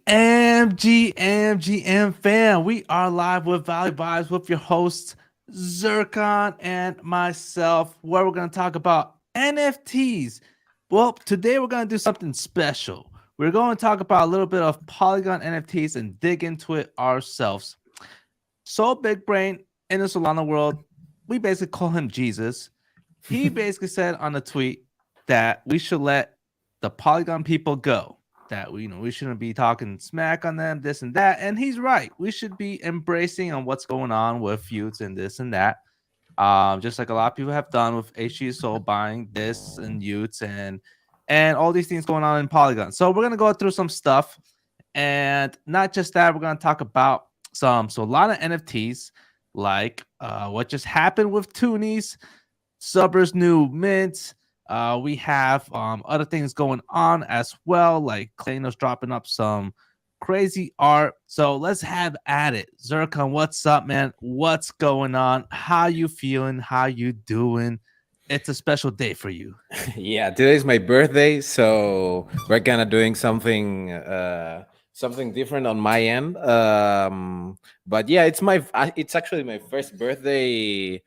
GM fam. We are live with Valley Vibes with your hosts Zircon and myself, where we're going to talk about NFTs. Well, today we're going to do something special. We're going to talk about a little bit of Polygon NFTs and dig into it ourselves. So Big Brain in the Solana world, we basically call him Jesus. He basically said on a tweet that we should let the Polygon people go. That we shouldn't be talking smack on them, this and that. And he's right. We should be embracing on what's going on with feuds and this and that. Just like a lot of people have done with HG Soul buying this and Utes and all these things going on in Polygon. So we're gonna go through some stuff, and not just that, we're gonna talk about some Solana NFTs, like what just happened with Toonies, Subber's new mint. We have other things going on as well, like Kleino's dropping up some crazy art. So let's have at it. Zircon, what's up, man? What's going on? How you feeling? How you doing? It's a special day for you. Yeah, today's my birthday, so we're kind of doing something something different on my end. But yeah, it's actually my first birthday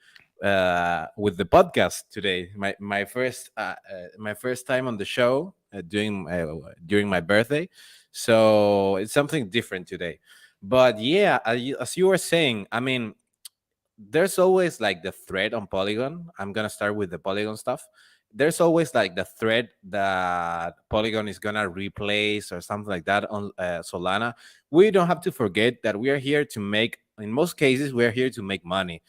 with the podcast today. My first time on the show during my birthday, so it's something different today. But yeah, as you were saying, I mean, there's always like the thread on Polygon. I'm gonna start with the Polygon stuff. There's always like the thread that Polygon is gonna replace or something like that on Solana. We don't have to forget that we are here to make. In most cases, we are here to make money,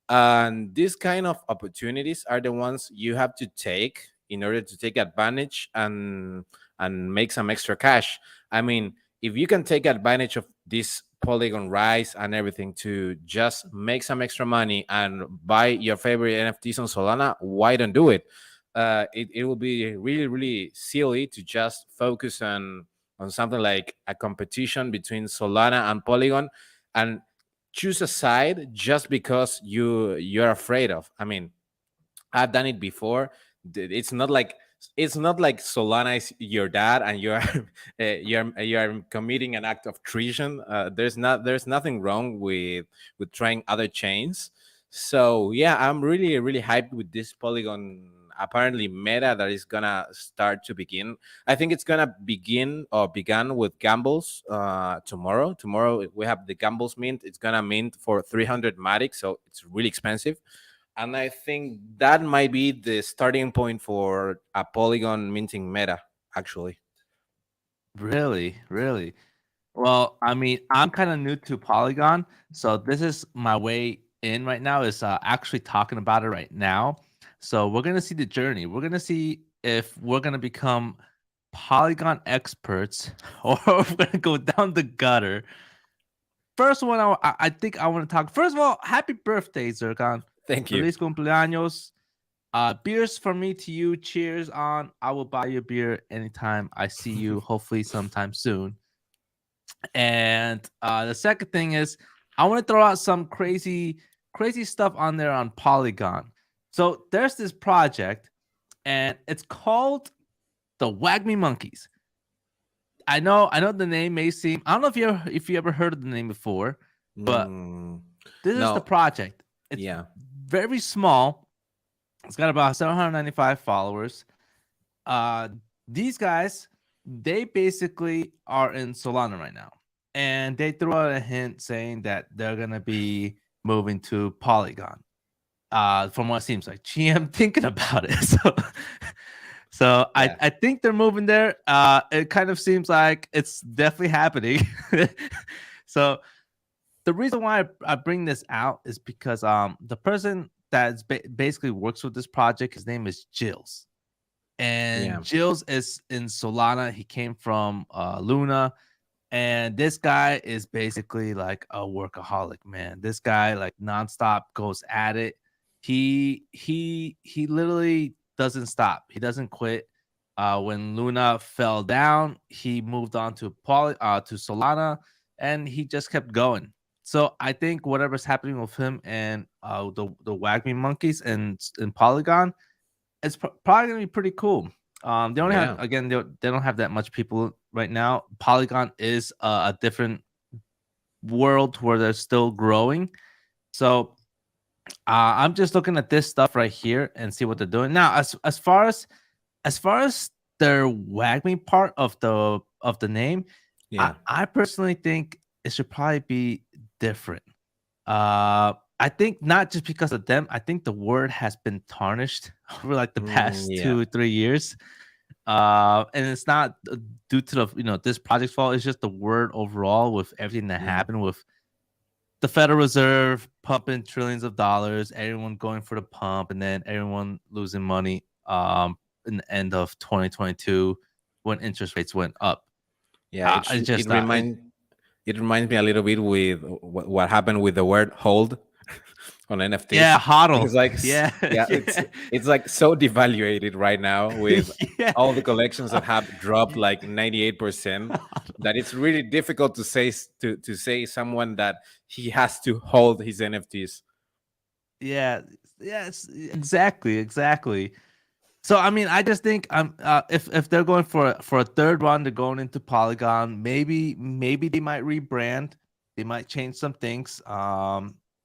and these kind of opportunities are the ones you have to take in order to take advantage and make some extra cash. I mean, if you can take advantage of this Polygon rise and everything to just make some extra money and buy your favorite NFTs on Solana, why don't do it? It will be really, really silly to just focus on something like a competition between Solana and Polygon and choose a side just because you're afraid of. I mean, I've done it before. It's not like Solana is your dad and you're you're committing an act of treason. There's nothing wrong with trying other chains. So yeah, I'm really really hyped with this Polygon apparently meta that is gonna start to begin. I think it's gonna begin or began with gambles tomorrow. Tomorrow we have the gambles mint. It's gonna mint for 300 matic, so it's really expensive, and I think that might be the starting point for a Polygon minting meta, actually. Really, really. Well, I mean, I'm kind of new to Polygon, so this is my way in right now. Is actually talking about it right now. So we're gonna see the journey. We're gonna see if we're gonna become Polygon experts or if we're gonna go down the gutter. First one, I think I want to talk. First of all, happy birthday, Zircon. Thank you. Feliz cumpleaños. Beers from me to you. Cheers on. I will buy you a beer anytime I see you. Hopefully, sometime soon. And the second thing is, I want to throw out some crazy stuff on there on Polygon. So there's this project, and it's called the Wag Me Monkeys. I know the name may seem. I don't know if you ever heard of the name before, but this is the No. project. It's Yeah. very small. It's got about 795 followers. These guys, they basically are in Solana right now, and they threw out a hint saying that they're gonna be moving to Polygon. From what it seems like, gee, I'm thinking about it. So Yeah. I think they're moving there. It kind of seems like it's definitely happening. So the reason why I bring this out is because the person that basically works with this project, his name is Jills. And Yeah. Jills is in Solana. He came from Luna. And this guy is basically like a workaholic, man. This guy like nonstop goes at it. He literally doesn't stop. He doesn't quit. When Luna fell down, he moved on to Solana, and he just kept going. So I think whatever's happening with him and the Wag Me Monkeys and Polygon, it's probably gonna be pretty cool. They only have Yeah. again they don't have that much people right now. Polygon is a different world where they're still growing. So I'm just looking at this stuff right here and see what they're doing now. As far as their WAGMI part of the name, Yeah. I personally think it should probably be different. I think not just because of them. I think the word has been tarnished over like the past Yeah. 2 3 years. And it's not due to this project's fault. It's just the word overall with everything that Yeah. happened with the Federal Reserve pumping trillions of dollars, everyone going for the pump, and then everyone losing money in the end of 2022 when interest rates went up. Yeah. It's just It reminds me a little bit with what happened with the word hold on yeah, NFTs. hodl. Because like Yeah, yeah, it's like so devaluated right now with yeah. all the collections that have dropped Y- like 98%, that it's really difficult to say to say someone that he has to hold his NFTs. yeah, yes, exactly. So I mean, I just think if they're going for a third one, they're going into Polygon. Maybe they might rebrand, they might change some things,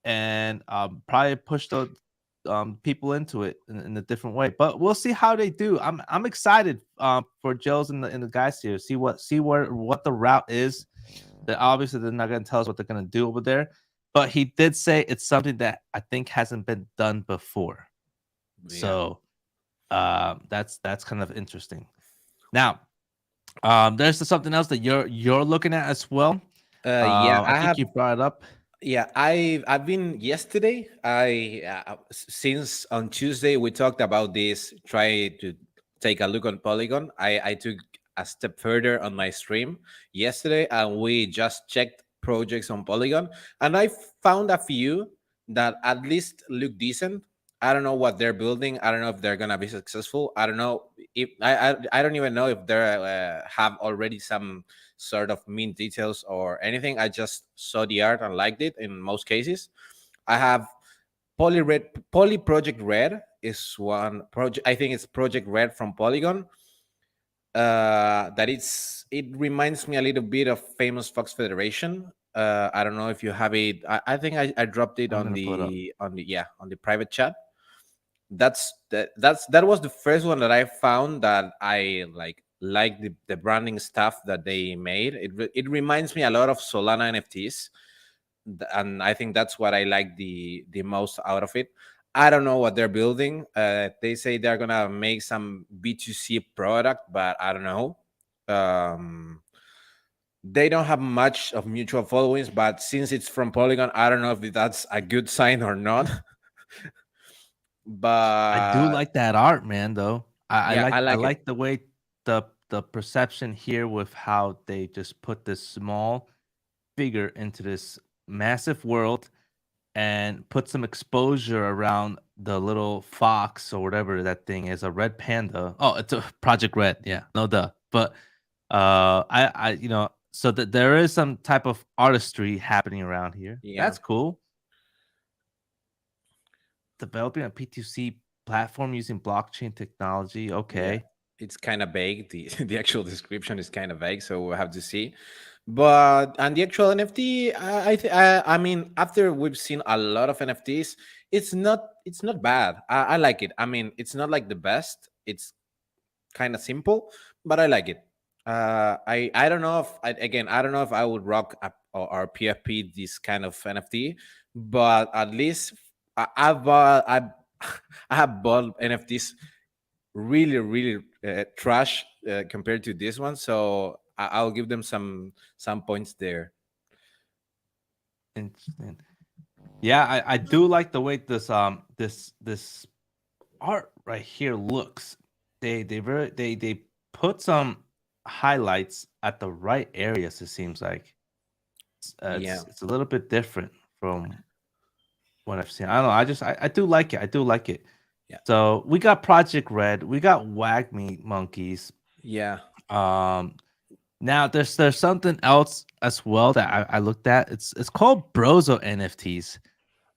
and probably push the people into it in a different way. But we'll see how they do. I'm excited for Joe's and the guys here. See what the route is. That obviously they're not going to tell us what they're going to do over there, but he did say it's something that I think hasn't been done before. Yeah. So that's kind of interesting. Now, there's something else that you're looking at as well. Yeah, I I think have. you brought it up. Yeah, I've been yesterday. Since on Tuesday we talked about this. Try to take a look on Polygon. I took a step further on my stream yesterday, and we just checked projects on Polygon, and I found a few that at least look decent. I don't know what they're building. I don't know if they're gonna be successful. I don't know if I don't even know if they have already some sort of mint details or anything. I just saw the art and liked it in most cases. I have Poly Project Red is one project. I think it's Project Red from Polygon. It reminds me a little bit of Famous Fox Federation. I don't know if you have it. I think I dropped it I'm on gonna pull it up. the private chat. That was the first one that I found that I like the branding stuff that they made. It reminds me a lot of Solana NFTs, and I think that's what I like the most out of it. I don't know what they're building. They say they're gonna make some B2C product, but I don't know. Um, they don't have much of mutual followings, but since it's from Polygon, I don't know if that's a good sign or not. I do But like that art, man. Though I yeah, like I I like it. like the way the perception here with how they just put this small figure into this massive world and put some exposure around the little fox or whatever that thing is, a red panda. Oh, it's a Project Red. Yeah, no duh. But I so that there is some type of artistry happening around here. Yeah. That's cool. Developing a P2C platform using blockchain technology. Yeah, Okay. it's kind of vague. The the actual description is kind of vague, so we'll have to see. But and the actual NFT, I mean, after we've seen a lot of NFTs, it's not bad. I like it. I mean, it's not like the best. It's kind of simple, but I like it. I don't know if I don't know if I would rock or PFP this kind of NFT, but at least I have bought NFTs really trash compared to this one, so I'll give them some points there. Interesting. Yeah, I do like the way this art right here looks. They put some highlights at the right areas. It seems like Yeah, it's a little bit different from what I've seen. I don't know. I do like it. I do like it. yeah, So we got Project Red. We got Wag Me Monkeys. yeah. Um, Now there's something else as well that I looked at. It's called Brozo NFTs.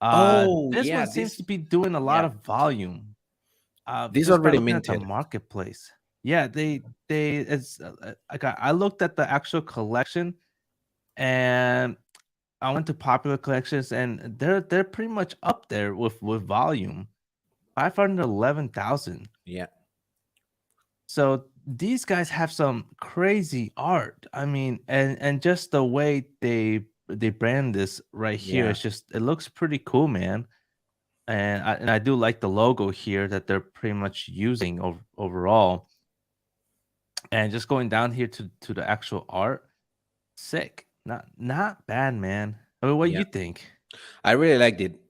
Oh This yeah, one seems to be doing a lot yeah of volume. this Just by already looking at the minted. marketplace. Yeah, they it's I looked at the actual collection, and I went to popular collections, and they're pretty much up there with volume. 511,000. Yeah, So these guys have some crazy art. I mean, and just the way they brand this right here, yeah, it's just it looks pretty cool, man. And I do like the logo here that they're pretty much using overall. And just going down here to the actual art, sick. Not bad, man. I mean, what yeah. you think? I really liked it.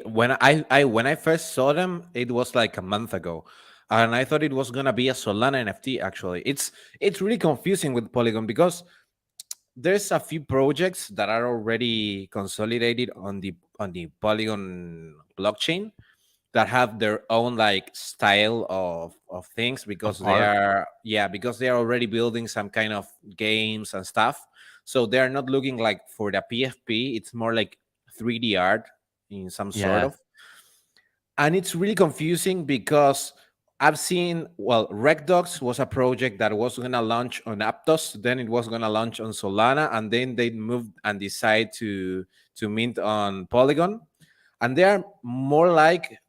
When I first saw them, it was like a month ago, and I thought it was gonna be a Solana NFT. Actually, it's really confusing with Polygon because there's a few projects that are already consolidated on the Polygon blockchain that have their own like style of things Of because they art? are, yeah, because they are already building some kind of games and stuff, so they are not looking like for the PFP. It's more like 3D art in some sort Yeah, of, and it's really confusing because I've seen, well, Recdox was a project that was going to launch on Aptos, then it was going to launch on Solana, and then they moved and decided to mint on Polygon, and they are more like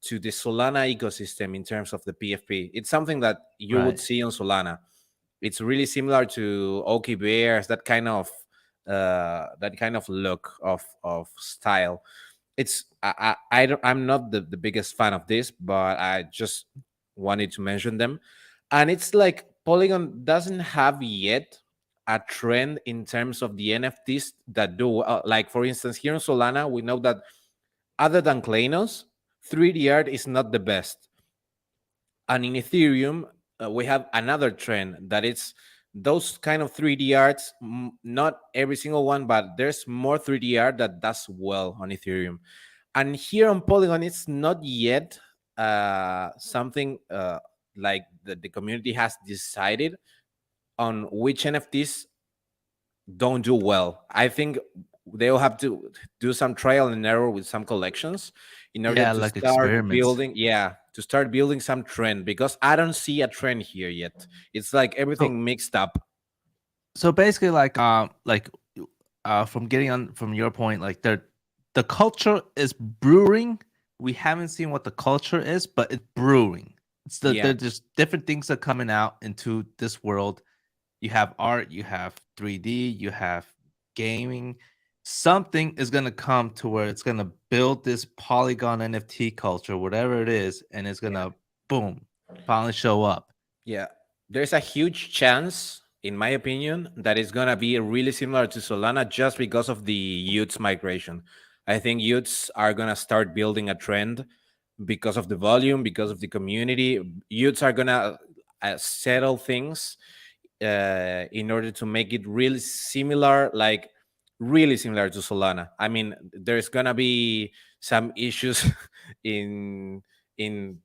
to the Solana ecosystem in terms of the PFP. It's something that you would right. see on Solana. It's really similar to Oki Bears, that kind of look of style. I'm not the biggest fan of this, but I just wanted to mention them. And it's like Polygon doesn't have yet a trend in terms of the NFTs that do like, for instance, here in Solana, we know that other than Kleinos, 3D art is not the best. And in Ethereum, we have another trend that it's those kind of 3D arts, not every single one, but there's more 3D art that does well on Ethereum. And here on Polygon, it's not yet something like the community has decided on which NFTs don't do well. I think they'll have to do some trial and error with some collections in order Yeah, to like start experiments. building, yeah, to start building some trend, because I don't see a trend here yet. It's like So everything mixed up. so basically, from getting on from your point, like the culture is brewing. We haven't seen what the culture is, but it's brewing. Yeah, There's just different things are coming out into this world. You have art, you have 3D, you have gaming. Something is gonna come to where it's gonna build this Polygon NFT culture, whatever it is, and it's yeah, gonna boom, finally show up. yeah. There's a huge chance, in my opinion, that it's gonna be really similar to Solana just because of the youths migration. I think youths are gonna start building a trend because of the volume, because of the community. Youths are gonna settle things in order to make it really similar, like really similar to Solana. I mean, there's gonna be some issues in in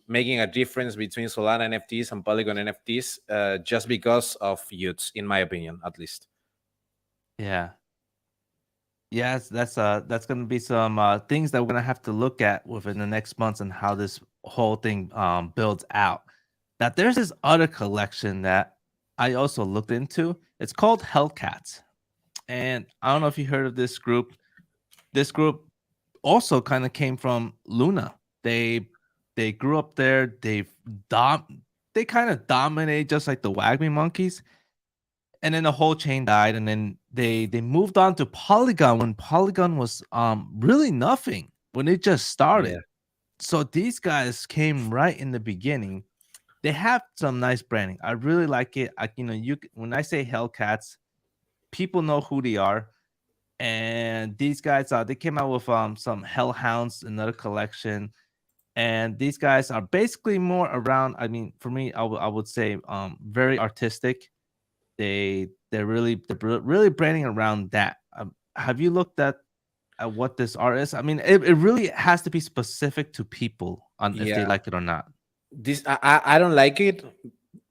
making a difference between Solana NFTs and Polygon NFTs, just because of youths, in my opinion, at least. Yeah. Yes, that's gonna be some things that we're gonna have to look at within the next months and how this whole thing builds out. Now, there's this other collection that I also looked into. It's called Hellcats, and I don't know if you heard of this group. This group also kind of came from Luna. They grew up there. Dom they kind of dominate just like the Wagme monkeys, and then the whole chain died, and then they moved on to Polygon when Polygon was really nothing when it just Yeah, started. So these guys came right in the beginning. They have some nice branding. I really like it. When I say Hellcats, people know who they are. And these guys, they came out with some Hellhounds, another collection. And these guys are basically more around. I mean, for me, I would say very artistic. They're really branding around that. Have you looked at what this art is? I mean, it really has to be specific to people on if they yeah. like it or not. This I don't like it,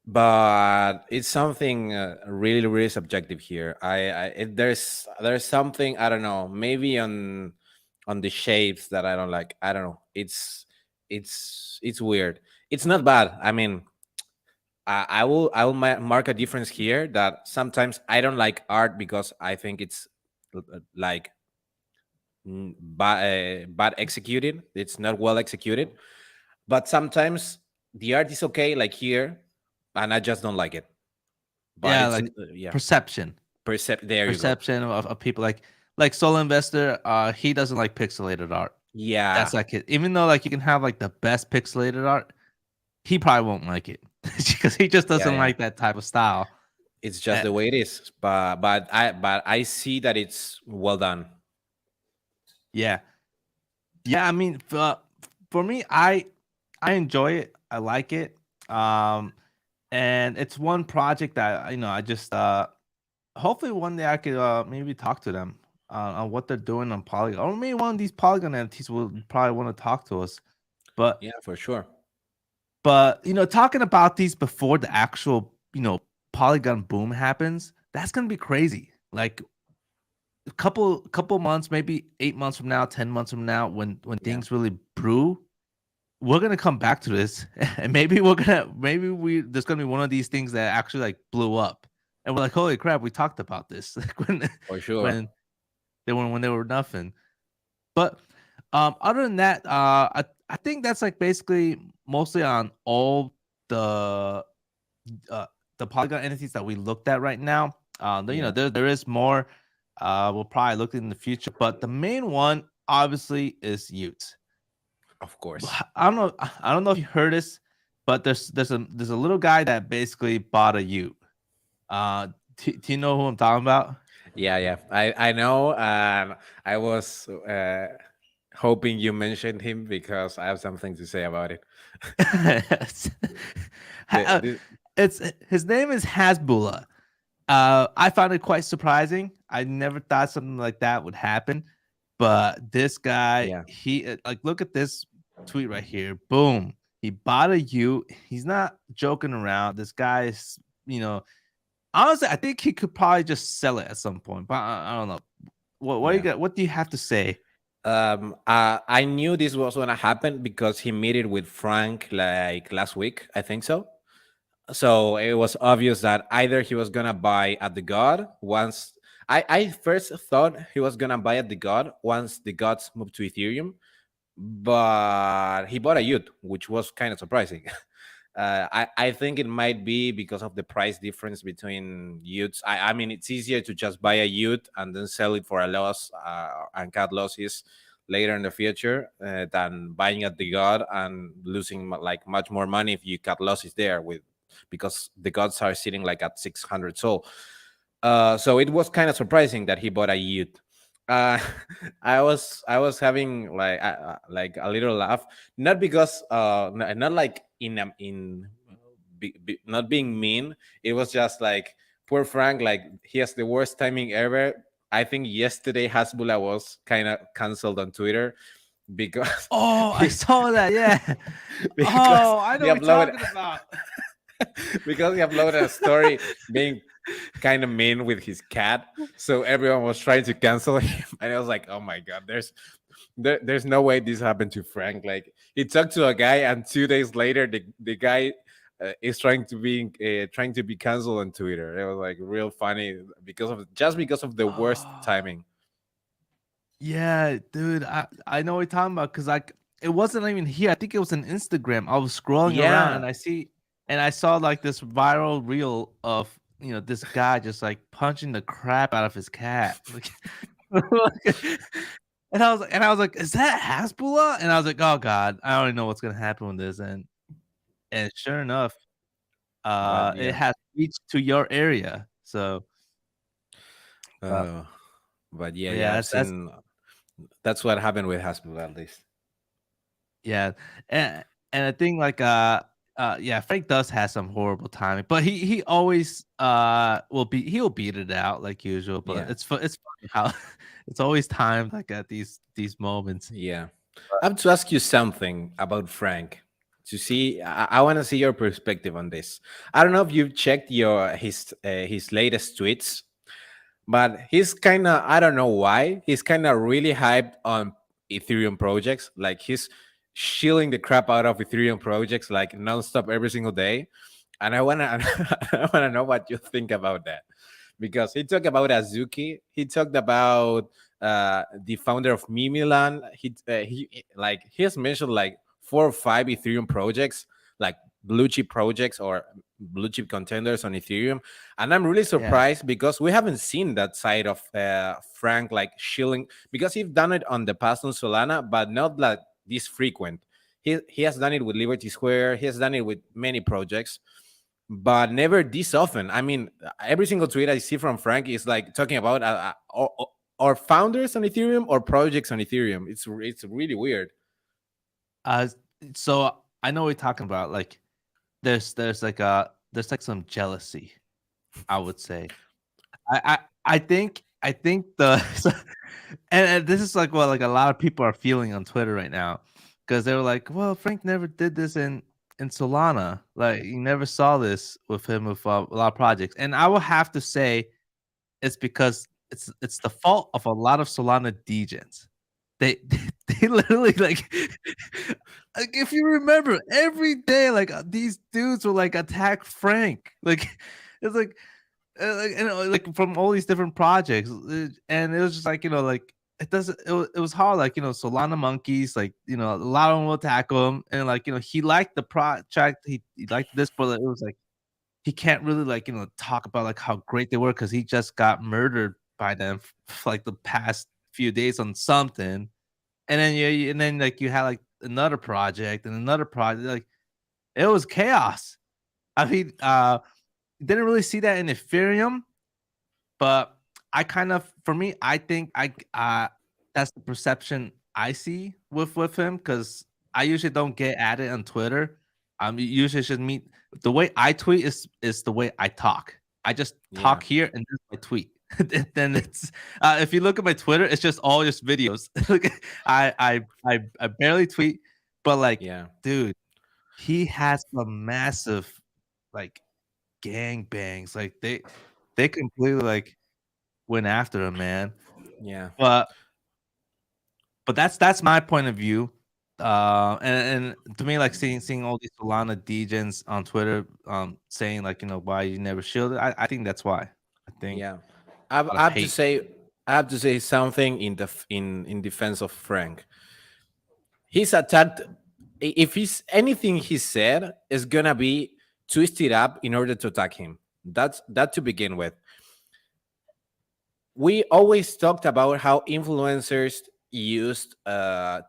but it's something really really subjective here. There's something, I don't know, maybe on the shapes that I don't like. I don't know. It's weird. It's not bad. I mean, mark a difference here that sometimes I don't like art because I think it's like bad executed. It's not well executed. But sometimes the art is okay, like here, and I just don't like it. But Yeah, it's like yeah, perception, there you go. perception of people like Soul Investor. He doesn't like pixelated art. Yeah, That's like it. Even though like you can have like the best pixelated art, he probably won't like it because he just yeah, doesn't yeah. like that type of style. It's just Uh, the way it is. But I see that it's well done. yeah, yeah. I mean, for me, I enjoy it. I like it. And it's one project that I just hopefully one day I could maybe talk to them on what they're doing on Polygon, or maybe one of these Polygon entities will probably want to talk to us. But Yeah, for sure. talking about these before the actual Polygon boom happens, that's gonna be crazy. Like a couple months, maybe 8 months from now, 10 months from now, when Yeah, things really brew, we're gonna come back to this, and maybe there's gonna be one of these things that actually like blew up, and we're like, holy crap, we talked about this like for sure. when when they were nothing. But other than that, I think that's like basically mostly on all uh the Polygon entities that we looked at right now. Yeah, There is more. We'll probably look in the future, but the main one obviously is Utes. of course. I don't know if you heard this, but there's a little guy that basically bought a Ute. Do you know who I'm talking about? Yeah, yeah. I know. I was hoping you mentioned him because I have something to say about it. Ha- uh, The it's his name is Hasbulla. I found it quite surprising. I never thought something like that would happen, but this guy, yeah, he like look at this tweet right here. Boom, he bought a Ute. He's not joking around. This guy is, honestly, I think he could probably just sell it at some point, but I don't know. What do you yeah. got? What do you have to say? I knew this was gonna happen because he met it with Frank like last week. I think so. So it was obvious that either he was gonna buy at the God once. I first thought he was gonna buy at the God once the gods moved to Ethereum, but he bought a Ute, which was kind of surprising. I think it might be because of the price difference between Utes. I mean, it's easier to just buy a Ute and then sell it for a loss and cut losses later in the future than buying at the God and losing like much more money if you cut losses there with because the gods are sitting like at 600. So it was kind of surprising that he bought a Ute. Uh, I was having like a little laugh, not because not like not being mean. It was just like poor Frank, like he has the worst timing ever. I think yesterday Hasbulla was kind of canceled on Twitter because Oh, I he saw that. Yeah. because Oh, I he know what you're uploaded talking about. because he uploaded a story being kind of mean with his cat, so everyone was trying to cancel him, and I was like, oh my god, there's no way this happened to Frank. Like he talked to a guy, and 2 days later, the guy is trying to be canceled on Twitter. It was like real funny because of the worst Oh, timing. yeah, dude. I know what you're talking about because like it wasn't even here. I think it was on Instagram. I was scrolling around Yeah, and I saw like this viral reel of this guy just like punching the crap out of his cat. And I was like, is that Hasbulla? And I was like, oh god, I already know what's gonna happen with this. And sure enough, but it yeah, has reached to your area. So, uh, uh, but yeah, yeah, yeah, I've that's seen. That's what happened with Hasbro at least. yeah, and I think like yeah, Frank does have some horrible timing, but he always he'll beat it out like usual. But Yeah, it's funny how it's always timed like at these moments. yeah. I have to ask you something about Frank. To see, I want to see your perspective on this. I don't know if you've checked his latest tweets, but he's kind of, I don't know why, he's kind of really hyped on Ethereum projects. Like he's shilling the crap out of Ethereum projects like nonstop every single day. and I wanna I wanna know what you think about that, because he talked about Azuki, he talked about the founder of Mimilan. He has mentioned like 4 or 5 Ethereum projects, like blue chip projects or blue chip contenders on Ethereum, and I'm really Yeah. surprised because we haven't seen that side of Frank, like shilling, because he's done it on the past on Solana, but not like this frequent. He has done it with Liberty Square. He has done it with many projects, but never this often. I mean, every single tweet I see from Frank is like talking about or founders on Ethereum or projects on Ethereum. It's really weird. Uh, so I know what you're talking about. Like, there's like some jealousy, I would say. I think the and this is like what like a lot of people are feeling on Twitter right now, because they were like, well, Frank never did this in Solana. Like, you never saw this with him with a lot of projects. And I will have to say it's because it's the fault of a lot of Solana degens. They they literally like if you remember every day like these dudes will like attack Frank. Like it's like like from all these different projects, and it was just like like it doesn't. It was hard. Like Solana monkeys. Like a lot of them will tackle him, and like he liked the project. He liked this, but it was like he can't really like talk about like how great they were because he just got murdered by them for like the past few days on something, and then and then like you had like another project and another project. Like it was chaos. I mean, didn't really see that in Ethereum, but for me, I think that's the perception I see with him, because I usually don't get at it on Twitter. Usually just meet the way I tweet is the way I talk. I just Yeah, talk here and then I tweet. Then it's if you look at my Twitter, it's just all just videos. Like I barely tweet, but like, yeah, dude, he has a massive like gang bangs. Like they completely like went after him, man. yeah, But that's my point of view. And to me, like seeing all these Solana degens on Twitter, saying like why you never shielded. I think that's why. I think yeah. a lot I of have to hate. say, I have to say something in defense of Frank. He's attacked. If he's anything he said is gonna be twisted up in order to attack him. That's that to begin with. We always talked about how influencers used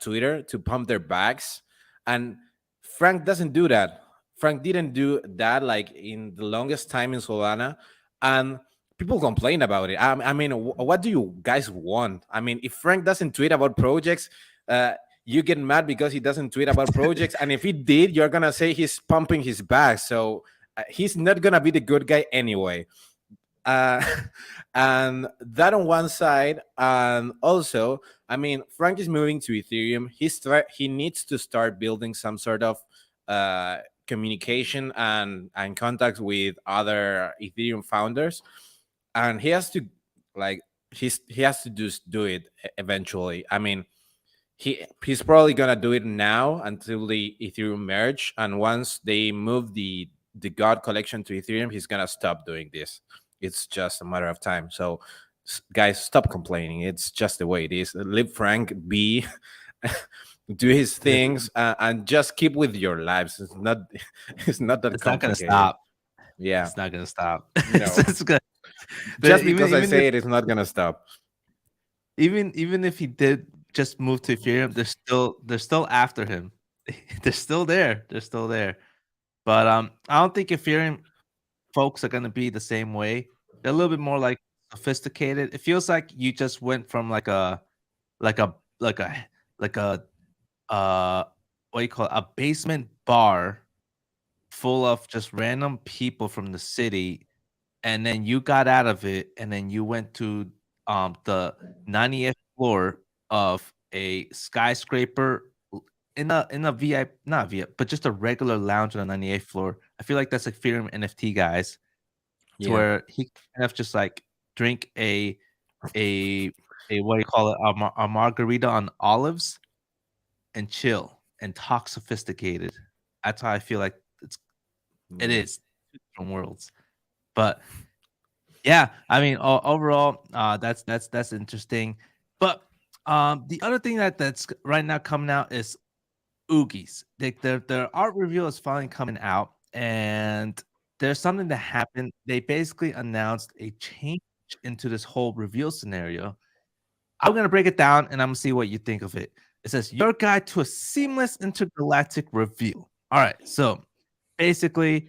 Twitter to pump their backs, and Frank doesn't do that. Frank didn't do that like in the longest time in Solana, and people complain about it. I mean, what do you guys want? I mean, if Frank doesn't tweet about projects, you get mad because he doesn't tweet about projects, and if he did, you're gonna say he's pumping his back. So he's not gonna be the good guy anyway. uh, and that on one side, and also, I mean, Frank is moving to Ethereum. He needs to start building some sort of communication and contacts with other Ethereum founders, and he has to like he has to do it eventually. I mean, he's probably gonna do it now until the Ethereum merge, and once they move the God collection to Ethereum, he's gonna stop doing this. It's just a matter of time. So, guys, stop complaining. It's just the way it is. Leave Frank be, do his things, and just keep with your lives. It's not it's not that It's not gonna complicated. stop. Yeah, It's not gonna stop. no. It's good. Just Even because I even if say it is not gonna stop. even if he did just move to Ethereum, they're still after him. They're still there. They're still there. But I don't think Ethereum folks are gonna be the same way. They're a little bit more like sophisticated. It feels like you just went from like a like a like a what do you call it? A basement bar full of just random people from the city, and then you got out of it, and then you went to the 90th floor of a skyscraper in a VIP, not VIP, but just a regular lounge on the 98th floor. I feel like that's like Ethereum NFT guys, to Yeah, where he kind of just like drink a what do you call it, a margarita on olives and chill and talk sophisticated. That's how I feel like it yeah. is. different worlds. But yeah, I mean, overall, that's interesting. But the other thing that's right now coming out is Oogies. Their art reveal is finally coming out, and there's something that happened. They basically announced a change into this whole reveal scenario. I'm gonna break it down, and I'm gonna see what you think of it. It says your guide to a seamless intergalactic reveal. All right, so basically,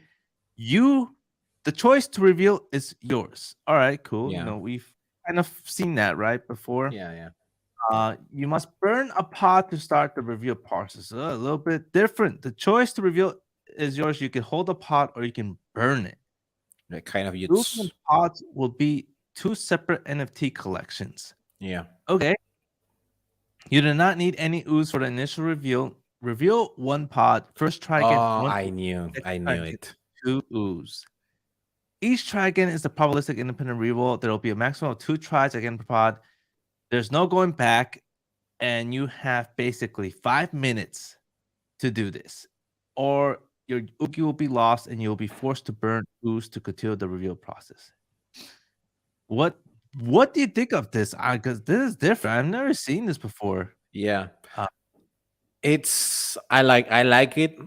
you the choice to reveal is yours. All right, cool. You Yeah. know, we've kind of seen that right before. Yeah. Yeah. You must burn a pod to start the reveal process. A little bit different. The choice to reveal is yours. You can hold a pod or you can burn it. That kind of Ooze utes. and pods will be two separate NFT collections. Yeah. Okay. You do not need any ooze for the initial reveal. Reveal one pod. First try again. Oh, One I ooze. knew. Next I try knew again. it. Two ooze. Each try again is the probabilistic independent reroll. There will be a maximum of 2 tries again per pod. There's no going back, and you have basically 5 minutes to do this, or your Oogie will be lost, and you'll be forced to burn ooze to continue the reveal process. What do you think of this? Because this is different. I've never seen this before. Yeah. Uh, I like it.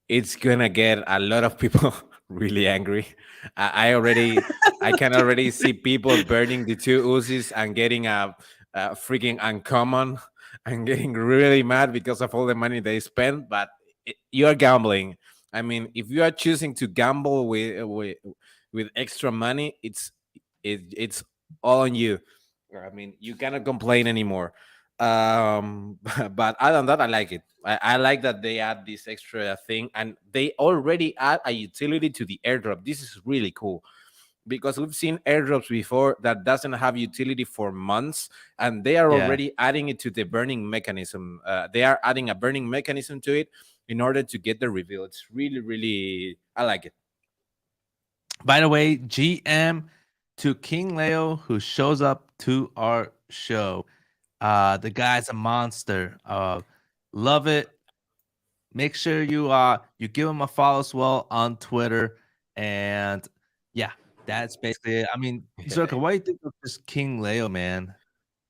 It's gonna get a lot of people really angry. I can already see people burning the two Uzis and getting a freaking uncommon and getting really mad because of all the money they spent. But you're gambling. I mean, if you are choosing to gamble with extra money, it's all on you. I mean, you cannot complain anymore. But other than that, I like it. I like that they add this extra thing, and they already add a utility to the airdrop. This is really cool because we've seen airdrops before that doesn't have utility for months, and they are yeah. already adding it to the burning mechanism. They are adding a burning mechanism to it in order to get the reveal. It's really, really, I like it. By the way, GM to King Leo, who shows up to our show. The guy's a monster. Love it. Make sure you give him a follow as well on Twitter. And yeah, that's basically it. I mean, Zerka, what do you think of this King Leo, man?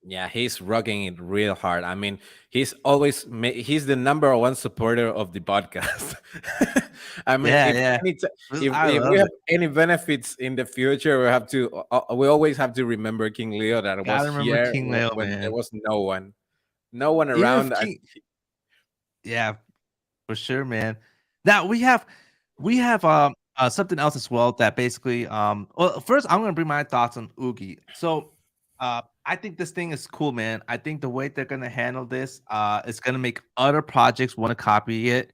Yeah, he's rocking it real hard. I mean, he's the number one supporter of the podcast. I mean, Yeah, yeah. I if we love have it. any benefits in the future, we always have to remember King Leo that was Gotta remember here King Leo, when there man. was no one Even if around. yeah, for sure, man. Now we have something else as well that basically well, first I'm gonna bring my thoughts on Oogie. So I think this thing is cool, man. I think the way they're gonna handle this is gonna make other projects want to copy it.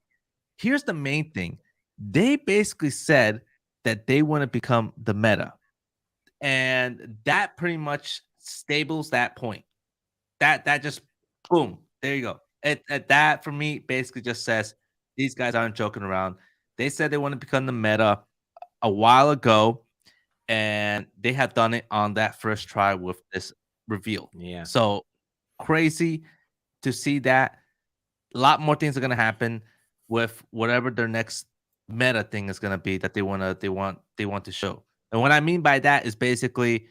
Here's the main thing. They basically said that they want to become the meta. And that pretty much stables that point. That just boom, there you go. That for me basically just says these guys aren't joking around. They said they want to become the meta a while ago, and they have done it on that first try with this reveal. Yeah, So crazy to see that. A lot more things are gonna happen with whatever their next meta thing is gonna be that they want to show. And what I mean by that is basically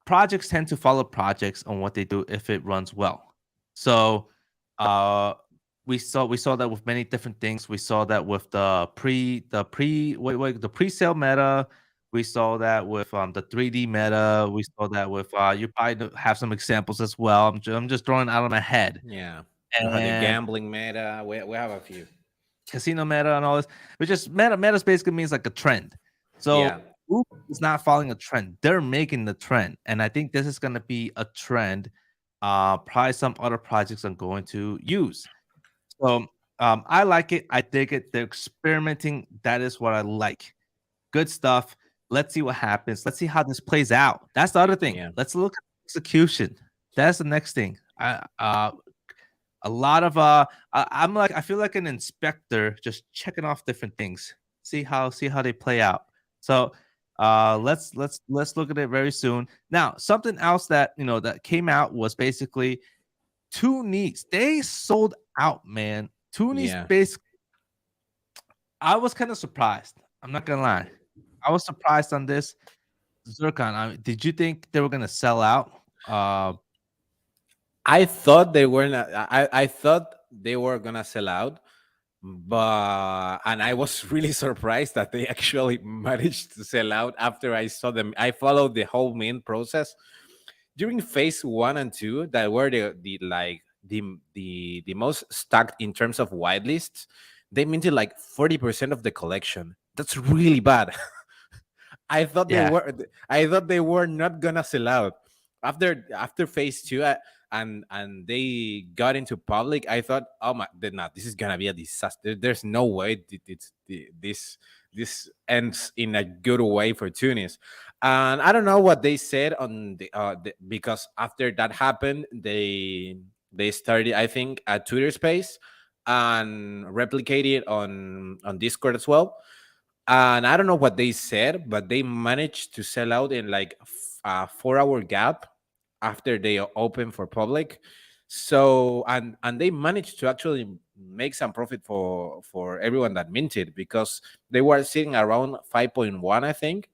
projects tend to follow projects on what they do if it runs well. So uh we saw that with many different things. We saw that with the pre-sale meta. We saw that with the 3D meta. We saw that with you probably have some examples as well. I'm just throwing it out of my head. yeah. We had the And gambling meta. We have a few. casino meta and all this, which just meta basically means like a trend. So Yeah, Uber is not following a trend. They're making the trend. And I think this is gonna be a trend. Probably some other projects I'm going to use. So I like it. I dig it. They're experimenting. That is what I like. Good stuff. Let's see what happens. Let's see how this plays out. That's the other thing. yeah. Let's look at execution. That's the next thing. A lot of I feel like an inspector just checking off different things. See how they play out. So let's look at it very soon. Now, something else that that came out was basically Toonies. They sold out, man. Toonies Yeah. basically I was kind of surprised. I'm not gonna lie. I was surprised on this. Zircon, did you think they were gonna sell out? I thought they were not. I thought they were gonna sell out, but and I was really surprised that they actually managed to sell out after I saw them. I followed the whole mint process during phase 1 and 2 that were the most stacked in terms of whitelists. They minted like 40% of the collection. That's really bad. I thought they Yeah, were. I thought they were not gonna sell out after phase 2, and they got into public. I thought, oh my, no, this is gonna be a disaster. There's no way this ends in a good way for Toonies. And I don't know what they said on because after that happened, they started, I think, a Twitter space and replicated on Discord as well. And I don't know what they said, but they managed to sell out in like a 4 hour gap after they open for public. So and they managed to actually make some profit for everyone that minted, because they were sitting around 5.1, I think.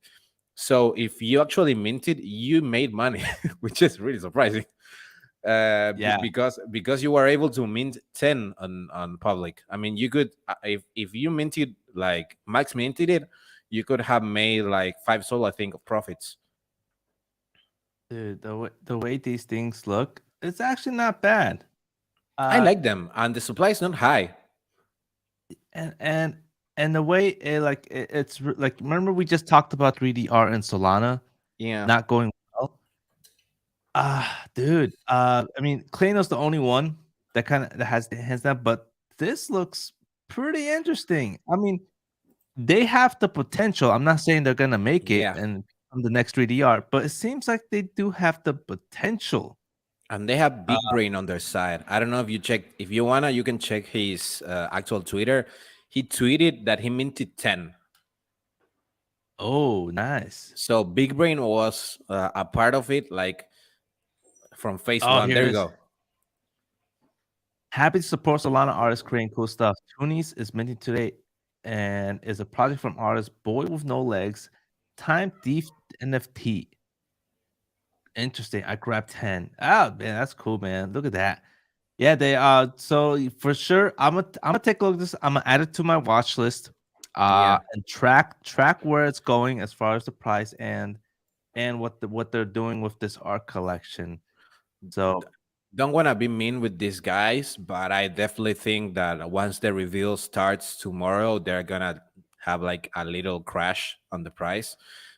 So if you actually minted, you made money, which is really surprising. yeah. Because you were able to mint 10 on public. I mean, you could, if you minted like max minted it, you could have made like 5 sol, I think, of profits. Dude, the way these things look, it's actually not bad. I Uh, like them, and the supply is not high. and and and the way like, remember we just talked about 3D art and Solana Yeah, not going well. Dude. I mean, Kleino's the only one that has that, but this looks pretty interesting. I mean, they have the potential. I'm not saying they're gonna make it yeah. and become the next 3D art, but it seems like they do have the potential. And they have Uh, Big Brain on their side. I don't know if you check, if you wanna, you can check his actual Twitter. He tweeted that he minted 10. oh, nice. So Big Brain was a part of it, like from phase Oh, one. here it There you is. go. Happy to support Solana artists creating cool stuff. Toonies is minting today and is a project from artist Boy with No Legs, Time Thief NFT. Interesting. I grabbed 10. Oh man, that's cool, man. Look at that. Yeah, they so for sure I'm gonna take a look at this. I'm gonna add it to my watch list Yeah. and track where it's going as far as the price and what they're doing with this art collection. So Don't want to be mean with these guys, but I definitely think that once the reveal starts tomorrow, they're gonna have like a little crash on the price,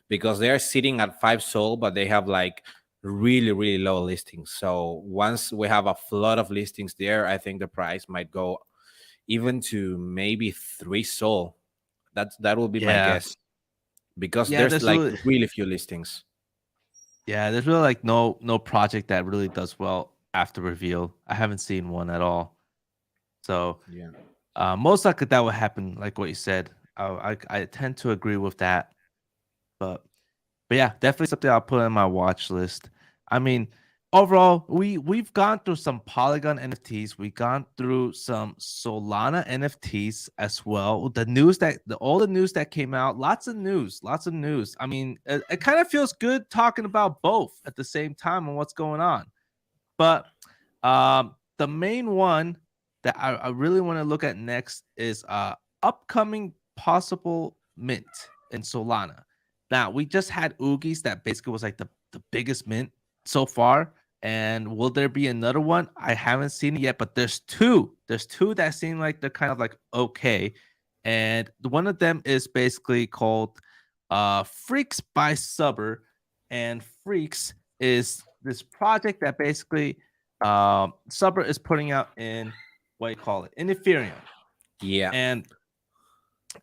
because they are sitting at 5 sol, but they have like really, really low listings. So once we have a flood of listings there, I think the price might go even to maybe 3 sol. That will be my yeah. guess, because Yeah, there's like really few listings. there's really like no project that really does well after reveal. I haven't seen one at all. So Yeah. most likely that will happen, like what you said. I tend to agree with that. But yeah, definitely something I'll put in my watch list. I mean, overall, we've gone through some Polygon NFTs. We've gone through some Solana NFTs as well. All the news that came out, lots of news, lots of news. I mean, it kind of feels good talking about both at the same time and what's going on. But the main one that I really want to look at next is upcoming possible mint in Solana. Now we just had Oogies that basically was like the biggest mint so far. And will there be another one? I haven't seen it yet, but there's two. There's two that seem like they're kind of like okay. And one of them is basically called Freakz by Subber. And Freakz is this project that basically Subber is putting out in what you call it in Ethereum. Yeah.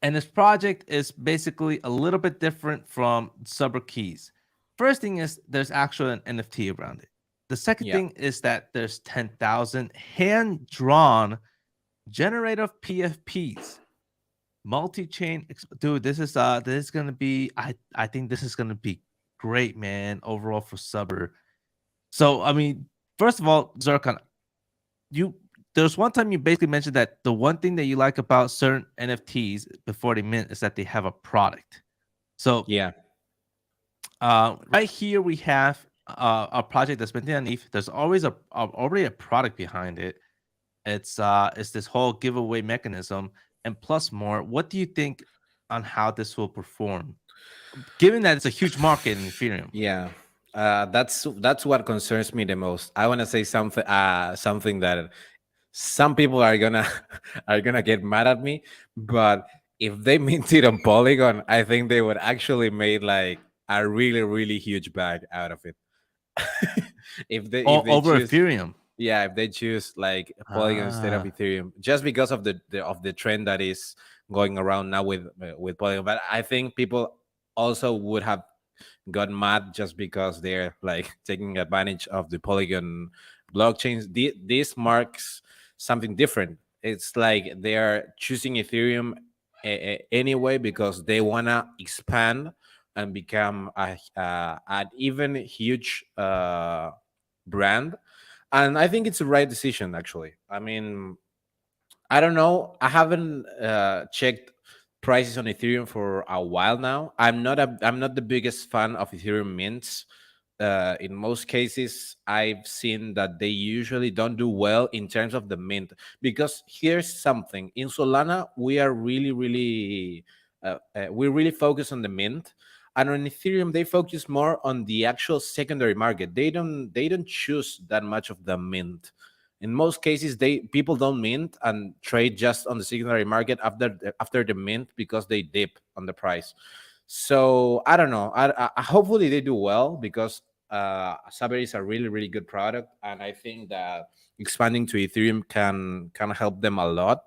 And this project is basically a little bit different from Subber keys. First thing is there's actually an NFT around it. The second Yeah. thing is that there's 10,000 hand-drawn generative PFPs, multi-chain. Dude, this is gonna be. I think this is gonna be great, man. Overall for Subber. So I mean, first of all, Zircon, you there's one time you basically mentioned that the one thing that you like about certain NFTs before they mint is that they have a product. So Yeah. right here we have a project that's been underneath. There's always already a product behind it. It's this whole giveaway mechanism and plus more. What do you think on how this will perform, given that it's a huge market in Ethereum? Yeah, that's what concerns me the most. I want to say something that some people are gonna are gonna get mad at me, but if they mint it on Polygon, I think they would actually made like a really huge bag out of it. If they Over choose, Ethereum. yeah, if they choose like Polygon instead of Ah, Ethereum, just because of the trend that is going around now with Polygon. But I think people also would have got mad just because they're like taking advantage of the Polygon blockchains. This marks something different. It's like they are choosing Ethereum anyway because they wanna expand and become an even huge brand. And I think it's the right decision, actually. I mean, I don't know. I haven't checked prices on Ethereum for a while now. I'm not the biggest fan of Ethereum mints. In most cases, I've seen that they usually don't do well in terms of the mint. Because here's something: in Solana, we are we really focus on the mint, and on Ethereum, they focus more on the actual secondary market. They don't choose that much of the mint. In most cases, they people don't mint and trade just on the secondary market after the mint because they dip on the price. So I don't know. Hopefully they do well because Saber is a really good product, and I think that expanding to Ethereum can help them a lot.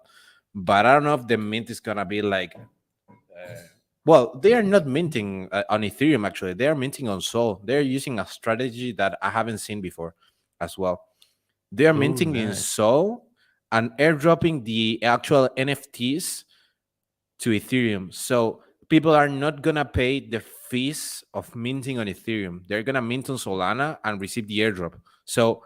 But I don't know if the mint is gonna be like. Well, they are not minting on Ethereum. Actually, they are minting on Sol. They're using a strategy that I haven't seen before, as well. They are oh, minting in nice. Sol and airdropping the actual NFTs to Ethereum. So people are not gonna pay the fees of minting on Ethereum. They're gonna mint on Solana and receive the airdrop. So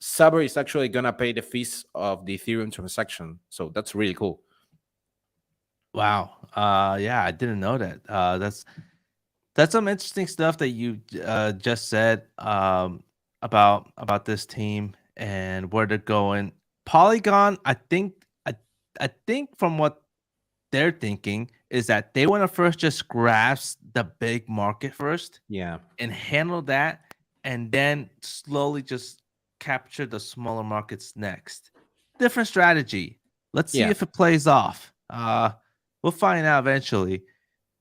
Saber is actually gonna pay the fees of the Ethereum transaction. So that's really cool. Wow. Yeah, I didn't know that. That's some interesting stuff that you just said about this team and where they're going. Polygon, I think from what they're thinking is that they want to first just grasp the big market first Yeah. and handle that, and then slowly just capture the smaller markets next. Different strategy. Let's see Yeah. if it plays off. We'll find out eventually,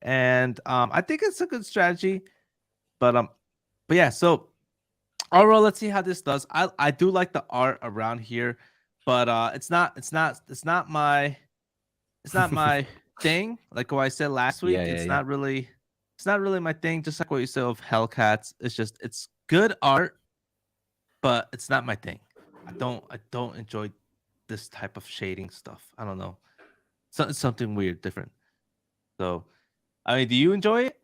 and I think it's a good strategy. But but yeah. So overall, let's see how this does. I do like the art around here, but it's not my thing. Like what I said last Yeah. week, Yeah. Yeah. it's not really my thing. Just like what you said of Hellcats, it's good art, but it's not my thing. I don't enjoy this type of shading stuff. I don't know. Something weird, different. So I mean, do you enjoy it?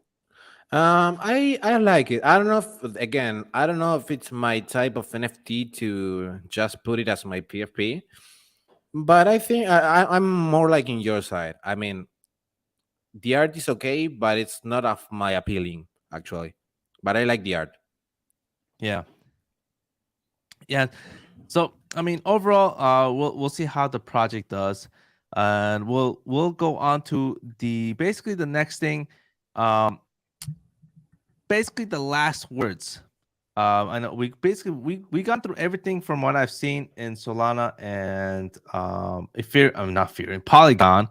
I like it. I don't know if again, I don't know if it's my type of NFT to just put it as my PFP, but I think I'm more like in your side. I mean, the art is okay, but it's not of my appealing actually. But I like the art. Yeah, yeah. So I mean, overall, we'll see how the project does, and we'll go on to the basically the next thing, um, basically the last words. I know we basically we gone through everything from what I've seen in Solana and Ethereum. I'm not Ethereum, Polygon.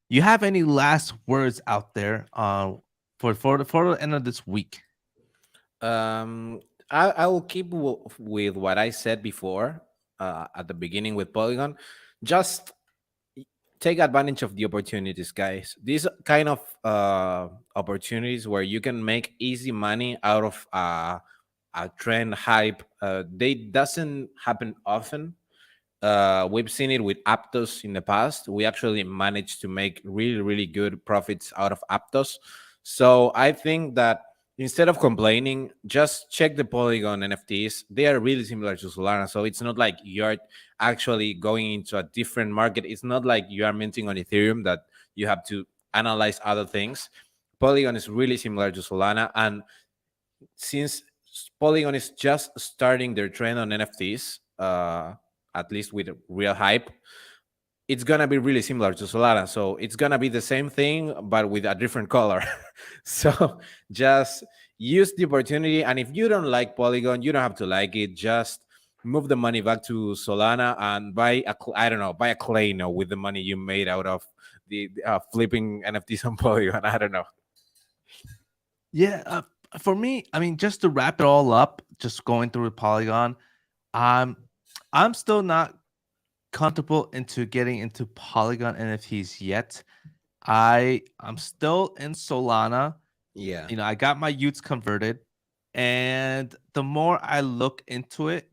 You have any last words out there for the end of this week? Um, I will keep with what I said before at the beginning with Polygon. Just take advantage of the opportunities, guys. These kind of opportunities where you can make easy money out of a trend hype. They doesn't happen often. We've seen it with Aptos in the past. We actually managed to make really good profits out of Aptos. So I think that instead of complaining, just check the Polygon NFTs. They are really similar to Solana, so it's not like you're actually going into a different market. It's not like you are minting on Ethereum that you have to analyze other things. Polygon is really similar to Solana, and since Polygon is just starting their trend on NFTs, at least with real hype, it's gonna be really similar to Solana. So it's gonna be the same thing, but with a different color. So just use the opportunity. And if you don't like Polygon, you don't have to like it. Just move the money back to Solana and buy I don't know, buy a Clano with the money you made out of the flipping NFTs on Polygon. I don't know. Yeah, for me, I mean, just to wrap it all up, just going through with Polygon, I'm I'm still not comfortable into getting into Polygon NFTs yet. I'm still in Solana. Yeah. You know, I got my Utes converted, and the more I look into it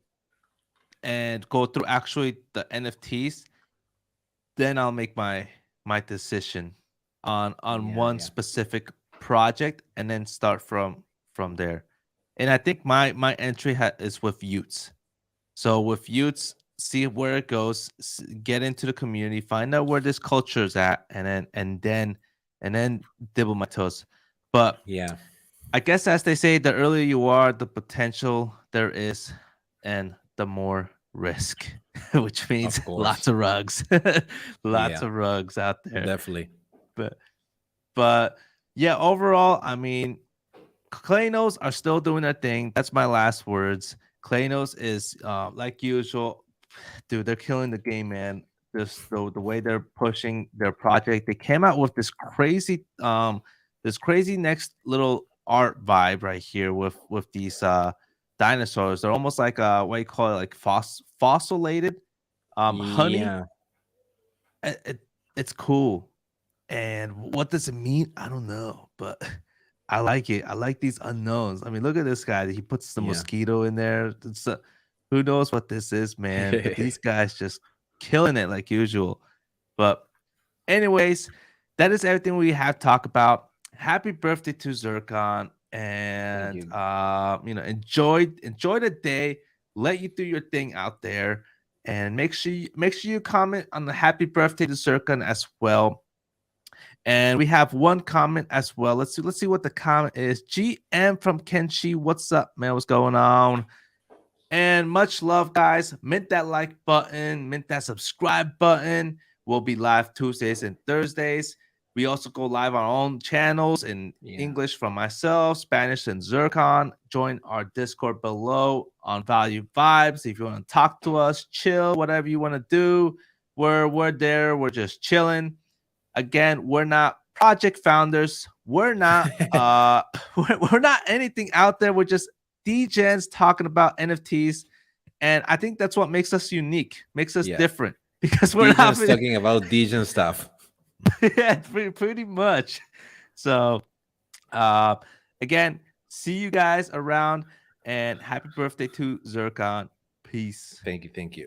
and go through actually the NFTs, then I'll make my decision on Yeah. one Yeah. specific project and then start from there. And I think my entry is with Utes. So with Utes, see where it goes, get into the community, find out where this culture is at, and then dibble my toes. But Yeah. I guess as they say, the earlier you are, the potential there is, and the more risk, which means Of course. lots of rugs, lots Yeah. of rugs out there. Definitely. But but yeah, overall, I mean, Clanos are still doing their thing. That's my last words. Clanos is like usual, dude. They're killing the game, man. The way they're pushing their project. They came out with this crazy next little art vibe right here with these dinosaurs. They're almost like what do you call it, like fossilated honey. Yeah. It's cool. And what does it mean? I don't know, but I like it. I like these unknowns. I mean, look at this guy. He puts the Yeah. mosquito in there. Who knows what this is, man? But these guys just killing it like usual. But anyways, that is everything we have to talk about. Happy birthday to Zircon, Thank and you. enjoy the day. Let you do your thing out there, and make sure you comment on the happy birthday to Zircon as well. And we have one comment as well. Let's see what the comment is. GM from Kenshi. What's up, man? What's going on? And much love, guys. Mint that like button, mint that subscribe button. We'll be live Tuesdays and Thursdays. We also go live on our own channels in Yeah. English from myself, Spanish, and Zircon. Join our Discord below on Value Vibes. If you want to talk to us, chill, whatever you want to do, we're there. We're just chilling. Again, we're not project founders. We're not we're not anything out there. We're just DJs talking about NFTs. And I think that's what makes us unique, makes us Yeah. different because we're not Dejan's talking about Dejan stuff. yeah, pretty much. So uh again, see you guys around and happy birthday to Zircon. Peace. Thank you. Thank you.